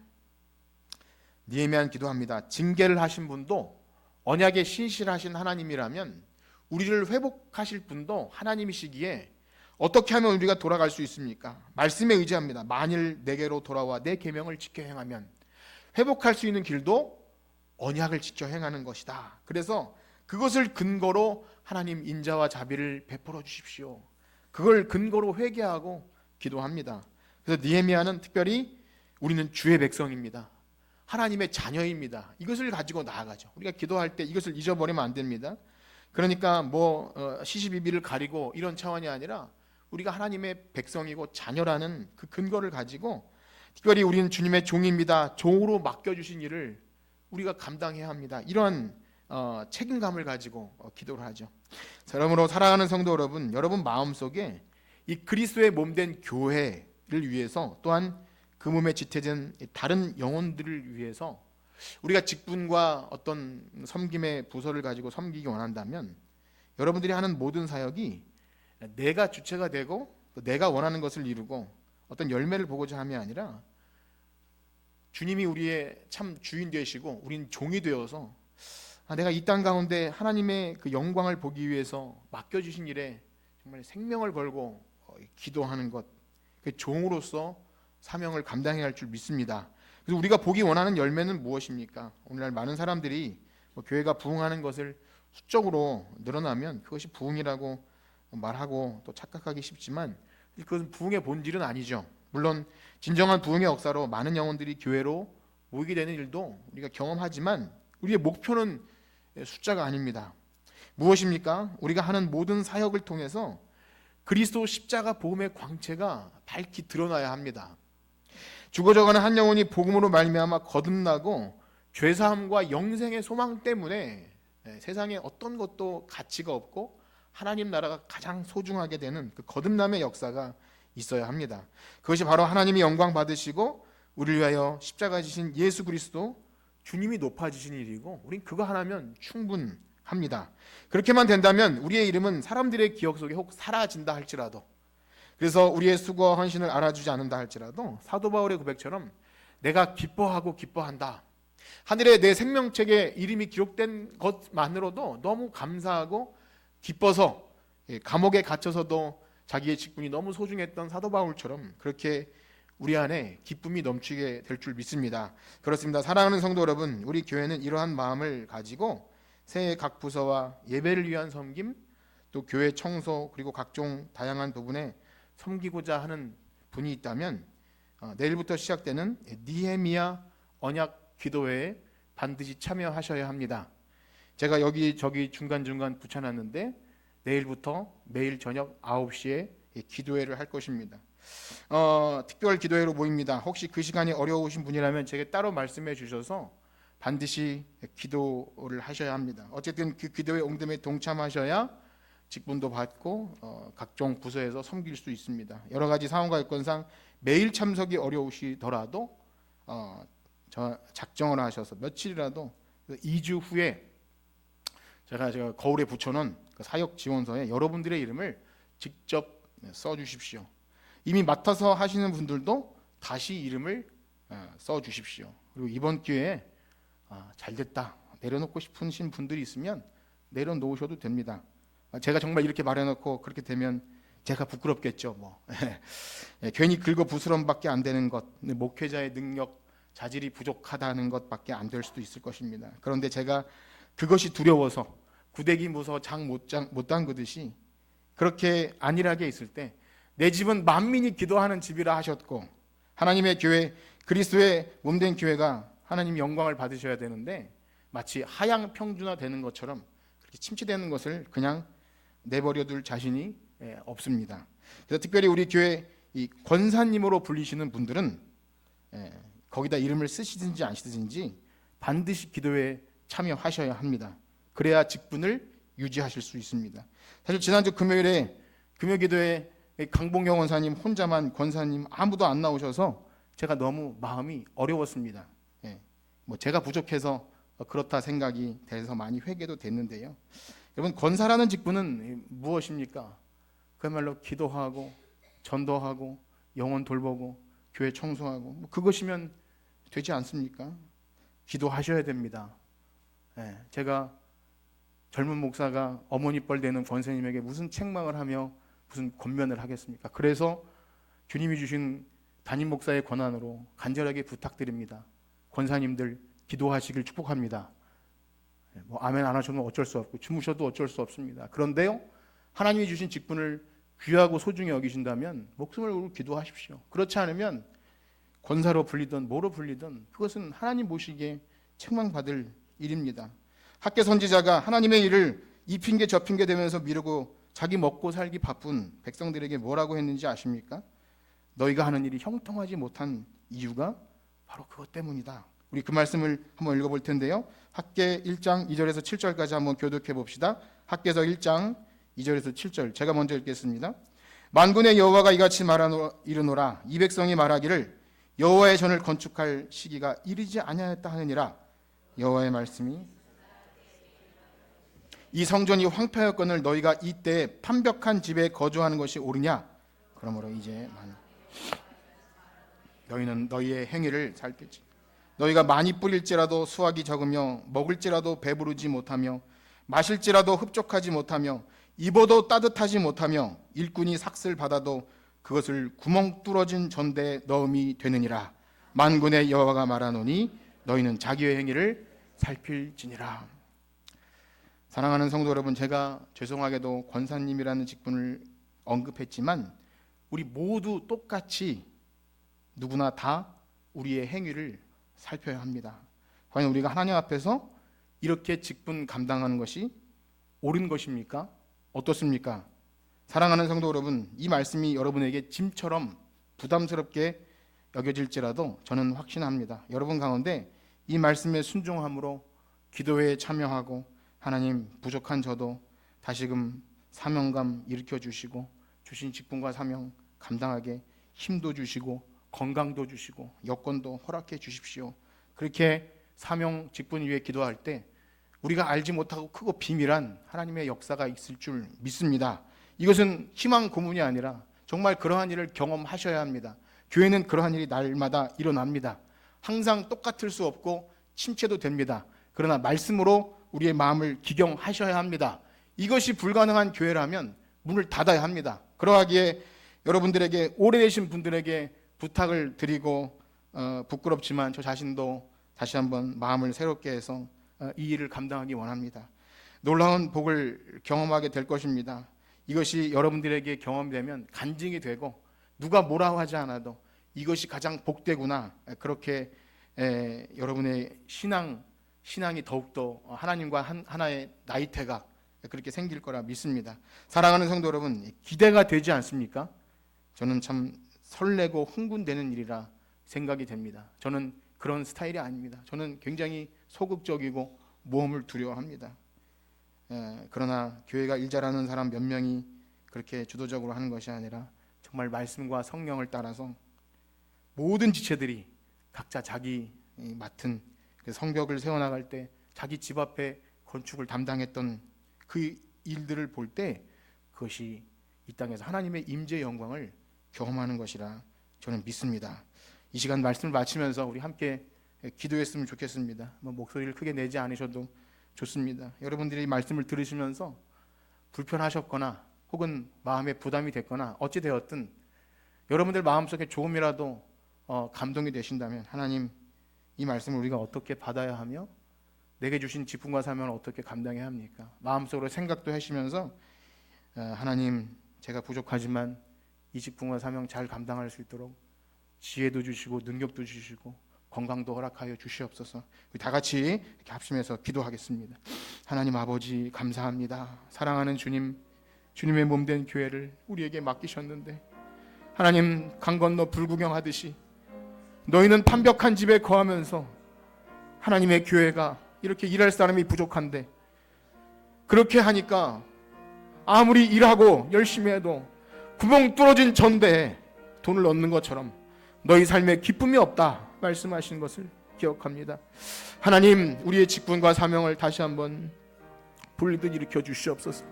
느헤미야는 기도합니다. 징계를 하신 분도 언약에 신실하신 하나님이라면 우리를 회복하실 분도 하나님이시기에 어떻게 하면 우리가 돌아갈 수 있습니까? 말씀에 의지합니다. 만일 내게로 돌아와 내 계명을 지켜 행하면 회복할 수 있는 길도 언약을 지켜 행하는 것이다. 그래서 그것을 근거로 하나님 인자와 자비를 베풀어 주십시오. 그걸 근거로 회개하고 기도합니다. 그래서 느헤미야는 특별히 우리는 주의 백성입니다, 하나님의 자녀입니다, 이것을 가지고 나아가죠. 우리가 기도할 때 이것을 잊어버리면 안 됩니다. 그러니까 시시비비를 가리고 이런 차원이 아니라 우리가 하나님의 백성이고 자녀라는 그 근거를 가지고 특별히 우리는 주님의 종입니다. 종으로 맡겨주신 일을 우리가 감당해야 합니다. 이러한 책임감을 가지고 기도를 하죠. 자, 그러므로 사랑하는 성도 여러분, 여러분 마음속에 이 그리스도의 몸된 교회를 위해서, 또한 그 몸에 지태진 다른 영혼들을 위해서 우리가 직분과 어떤 섬김의 부서를 가지고 섬기기 원한다면, 여러분들이 하는 모든 사역이 내가 주체가 되고 내가 원하는 것을 이루고 어떤 열매를 보고자 함이 아니라, 주님이 우리의 참 주인 되시고 우린 종이 되어서 내가 이 땅 가운데 하나님의 그 영광을 보기 위해서 맡겨주신 일에 정말 생명을 걸고 기도하는 것, 그 종으로서 사명을 감당해야 할 줄 믿습니다. 그래서 우리가 보기 원하는 열매는 무엇입니까? 오늘날 많은 사람들이 교회가 부흥하는 것을 수적으로 늘어나면 그것이 부흥이라고 말하고 또 착각하기 쉽지만, 그것은 부흥의 본질은 아니죠. 물론 진정한 부흥의 역사로 많은 영혼들이 교회로 모이게 되는 일도 우리가 경험하지만, 우리의 목표는 숫자가 아닙니다. 무엇입니까? 우리가 하는 모든 사역을 통해서 그리스도 십자가 복음의 광채가 밝히 드러나야 합니다. 죽어져가는 한 영혼이 복음으로 말미암아 거듭나고 죄사함과 영생의 소망 때문에 세상에 어떤 것도 가치가 없고 하나님 나라가 가장 소중하게 되는 그 거듭남의 역사가 있어야 합니다. 그것이 바로 하나님이 영광 받으시고 우리를 위하여 십자가 지신 예수 그리스도 주님이 높아지신 일이고, 우린 그거 하나면 충분합니다. 그렇게만 된다면 우리의 이름은 사람들의 기억 속에 혹 사라진다 할지라도, 그래서 우리의 수고와 헌신을 알아주지 않는다 할지라도, 사도 바울의 고백처럼 내가 기뻐하고 기뻐한다, 하늘에 내 생명책에 이름이 기록된 것만으로도 너무 감사하고 기뻐서 감옥에 갇혀서도 자기의 직분이 너무 소중했던 사도 바울처럼 그렇게 우리 안에 기쁨이 넘치게 될 줄 믿습니다. 그렇습니다. 사랑하는 성도 여러분, 우리 교회는 이러한 마음을 가지고 새해 각 부서와 예배를 위한 섬김, 또 교회 청소, 그리고 각종 다양한 부분에 섬기고자 하는 분이 있다면 내일부터 시작되는 니헤미야 언약 기도회에 반드시 참여하셔야 합니다. 제가 여기저기 중간중간 붙여놨는데 내일부터 매일 저녁 9시에 기도회를 할 것입니다. 특별 기도회로 모입니다. 혹시 그 시간이 어려우신 분이라면 제게 따로 말씀해 주셔서 반드시 기도를 하셔야 합니다. 어쨌든 그 기도회 옹담에 동참하셔야 직분도 받고 각종 부서에서 섬길 수 있습니다. 여러 가지 상황과 여건상 매일 참석이 어려우시더라도 작정을 하셔서 며칠이라도 2주 후에 제가 거울에 붙여놓은 그 사역 지원서에 여러분들의 이름을 직접 써주십시오. 이미 맡아서 하시는 분들도 다시 이름을 써주십시오. 그리고 이번 기회에 잘됐다 내려놓고 싶으신 분들이 있으면 내려놓으셔도 됩니다. 제가 정말 이렇게 말해놓고 그렇게 되면 제가 부끄럽겠죠. 괜히 긁어 부스럼밖에 안 되는 것, 목회자의 능력, 자질이 부족하다는 것밖에 안 될 수도 있을 것입니다. 그런데 제가 그것이 두려워서 구데기 무서 장 못 담그듯이 그렇게 안일하게 있을 때, 내 집은 만민이 기도하는 집이라 하셨고 하나님의 교회, 그리스도의 몸된 교회가 하나님 영광을 받으셔야 되는데 마치 하향 평준화되는 것처럼 그렇게 침체되는 것을 그냥 내버려둘 자신이 없습니다. 그래서 특별히 우리 교회 이 권사님으로 불리시는 분들은 거기다 이름을 쓰시든지 안 쓰든지 반드시 기도에 참여하셔야 합니다. 그래야 직분을 유지하실 수 있습니다. 사실 지난주 금요일에 금요기도에 강봉영 원사님 혼자만, 권사님 아무도 안 나오셔서 제가 너무 마음이 어려웠습니다. 제가 부족해서 그렇다 생각이 돼서 많이 회개도 됐는데요. 여러분, 권사라는 직분은 무엇입니까? 그야말로 기도하고 전도하고 영혼 돌보고 교회 청소하고 그것이면 되지 않습니까? 기도하셔야 됩니다. 제가 젊은 목사가 어머니 뻘 되는 권사님에게 무슨 책망을 하며 무슨 권면을 하겠습니까? 그래서 주님이 주신 담임 목사의 권한으로 간절하게 부탁드립니다. 권사님들 기도하시길 축복합니다. 아멘 안 하셔도 어쩔 수 없고 주무셔도 어쩔 수 없습니다. 그런데요, 하나님이 주신 직분을 귀하고 소중히 여기신다면 목숨을 걸고 기도하십시오. 그렇지 않으면 권사로 불리든 뭐로 불리든 그것은 하나님 보시기에 책망받을 일입니다. 학계 선지자가 하나님의 일을 이 핑계 저 핑계 대면서 미루고 자기 먹고 살기 바쁜 백성들에게 뭐라고 했는지 아십니까? 너희가 하는 일이 형통하지 못한 이유가 바로 그것 때문이다. 우리 그 말씀을 한번 읽어볼 텐데요. 학개 1장 2절에서 7절까지 한번 교독해 봅시다. 학개서 1장 2절에서 7절 제가 먼저 읽겠습니다. 만군의 여호와가 이같이 이르노라. 이 백성이 말하기를 여호와의 전을 건축할 시기가 이르지 아니하였다 하느니라. 여호와의 말씀이 이 성전이 황폐하였거늘 너희가 이때 판벽한 집에 거주하는 것이 옳으냐? 그러므로 이제 너희는 너희의 행위를 살필지. 너희가 많이 뿌릴지라도 수확이 적으며 먹을지라도 배부르지 못하며 마실지라도 흡족하지 못하며 입어도 따뜻하지 못하며 일꾼이 삭슬 받아도 그것을 구멍 뚫어진 전대에 넣음이 되느니라. 만군의 여호와가 말하노니 너희는 자기의 행위를 살필지니라. 사랑하는 성도 여러분, 제가 죄송하게도 권사님이라는 직분을 언급했지만 우리 모두 똑같이 누구나 다 우리의 행위를 살펴야 합니다. 과연 우리가 하나님 앞에서 이렇게 직분 감당하는 것이 옳은 것입니까? 어떻습니까? 사랑하는 성도 여러분, 이 말씀이 여러분에게 짐처럼 부담스럽게 여겨질지라도 저는 확신합니다. 여러분 가운데 이 말씀에 순종함으로 기도회에 참여하고 하나님 부족한 저도 다시금 사명감 일으켜 주시고 주신 직분과 사명 감당하게 힘도 주시고 건강도 주시고 여건도 허락해 주십시오. 그렇게 사명 직분 위에 기도할 때 우리가 알지 못하고 크고 비밀한 하나님의 역사가 있을 줄 믿습니다. 이것은 희망 고문이 아니라 정말 그러한 일을 경험하셔야 합니다. 교회는 그러한 일이 날마다 일어납니다. 항상 똑같을 수 없고 침체도 됩니다. 그러나 말씀으로 우리의 마음을 기경하셔야 합니다. 이것이 불가능한 교회라면 문을 닫아야 합니다. 그러하기에 여러분들에게 오래되신 분들에게 부탁을 드리고 부끄럽지만 저 자신도 다시 한번 마음을 새롭게 해서 이 일을 감당하기 원합니다. 놀라운 복을 경험하게 될 것입니다. 이것이 여러분들에게 경험되면 간증이 되고 누가 뭐라고 하지 않아도 이것이 가장 복되구나, 그렇게 여러분의 신앙이 더욱더 하나님과 하나의 나이테가 그렇게 생길 거라 믿습니다. 사랑하는 성도 여러분, 기대가 되지 않습니까? 저는 참 설레고 흥분되는 일이라 생각이 됩니다. 저는 그런 스타일이 아닙니다. 저는 굉장히 소극적이고 모험을 두려워합니다. 그러나 교회가 일 잘하는 사람 몇 명이 그렇게 주도적으로 하는 것이 아니라 정말 말씀과 성령을 따라서 모든 지체들이 각자 자기 맡은 성벽을 세워나갈 때 자기 집 앞에 건축을 담당했던 그 일들을 볼 때 그것이 이 땅에서 하나님의 임재의 영광을 경험하는 것이라 저는 믿습니다. 이 시간 말씀을 마치면서 우리 함께 기도했으면 좋겠습니다. 목소리를 크게 내지 않으셔도 좋습니다. 여러분들이 말씀을 들으시면서 불편하셨거나 혹은 마음에 부담이 됐거나 어찌 되었든 여러분들 마음속에 조금이라도 감동이 되신다면 하나님, 이 말씀을 우리가 어떻게 받아야 하며 내게 주신 직분과 사명을 어떻게 감당해야 합니까? 마음속으로 생각도 하시면서 하나님, 제가 부족하지만 이 직분과 사명 잘 감당할 수 있도록 지혜도 주시고 능력도 주시고 건강도 허락하여 주시옵소서. 우리 다 같이 이렇게 합심해서 기도하겠습니다. 하나님 아버지, 감사합니다. 사랑하는 주님, 주님의 몸된 교회를 우리에게 맡기셨는데 하나님, 강 건너 불구경하듯이 너희는 판벽한 집에 거하면서 하나님의 교회가 이렇게 일할 사람이 부족한데 그렇게 하니까 아무리 일하고 열심히 해도 구멍 뚫어진 전대에 돈을 넣는 것처럼 너희 삶에 기쁨이 없다 말씀하신 것을 기억합니다. 하나님, 우리의 직분과 사명을 다시 한번 불리듯 일으켜 주시옵소서.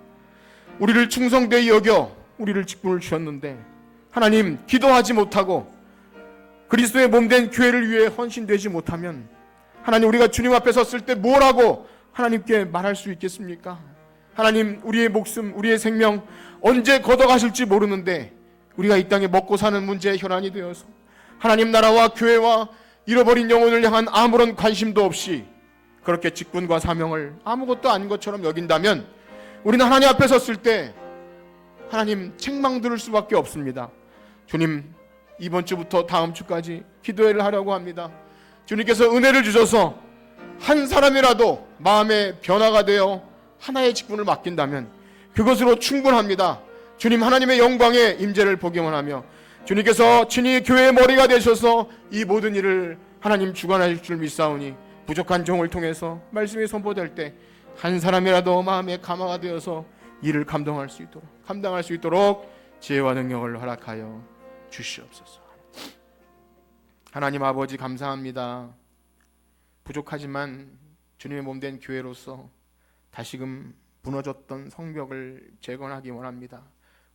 우리를 충성되이 여겨 우리를 직분을 주셨는데 하나님, 기도하지 못하고 그리스도의 몸된 교회를 위해 헌신되지 못하면 하나님, 우리가 주님 앞에 섰을 때 뭐라고 하나님께 말할 수 있겠습니까? 하나님, 우리의 목숨, 우리의 생명 언제 걷어가실지 모르는데 우리가 이 땅에 먹고 사는 문제에 혈안이 되어서 하나님 나라와 교회와 잃어버린 영혼을 향한 아무런 관심도 없이 그렇게 직분과 사명을 아무것도 아닌 것처럼 여긴다면 우리는 하나님 앞에 섰을 때 하나님 책망 들을 수밖에 없습니다. 주님, 이번 주부터 다음 주까지 기도회를 하려고 합니다. 주님께서 은혜를 주셔서 한 사람이라도 마음의 변화가 되어 하나의 직분을 맡긴다면 그것으로 충분합니다. 주님, 하나님의 영광의 임재를 보기만 하며 주님께서 친히 교회의 머리가 되셔서 이 모든 일을 하나님 주관하실 줄 믿사오니 부족한 종을 통해서 말씀이 선포될 때 한 사람이라도 마음에 감화가 되어서 이를 감당할 수 있도록 지혜와 능력을 허락하여 주시옵소서. 하나님 아버지 감사합니다. 부족하지만 주님의 몸된 교회로서 다시금 무너졌던 성벽을 재건하기 원합니다.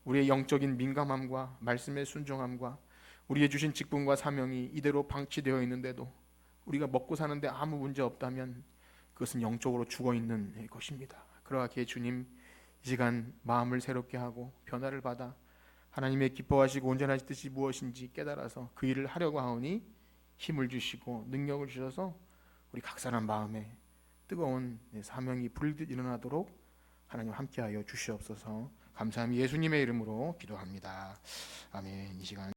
우리의 영적인 민감함과 말씀의 순종함과 우리의 주신 직분과 사명이 이대로 방치되어 있는데도 우리가 먹고 사는데 아무 문제 없다면 그것은 영적으로 죽어있는 것입니다. 그러기에 주님 이 시간 마음을 새롭게 하고 변화를 받아 하나님의 기뻐하시고 온전하신 뜻이 무엇인지 깨달아서 그 일을 하려고 하오니 힘을 주시고 능력을 주셔서 우리 각 사람 마음에 뜨거운 사명이 불듯 일어나도록 하나님 함께하여 주시옵소서. 감사함이 예수님의 이름으로 기도합니다. 아멘. 이 시간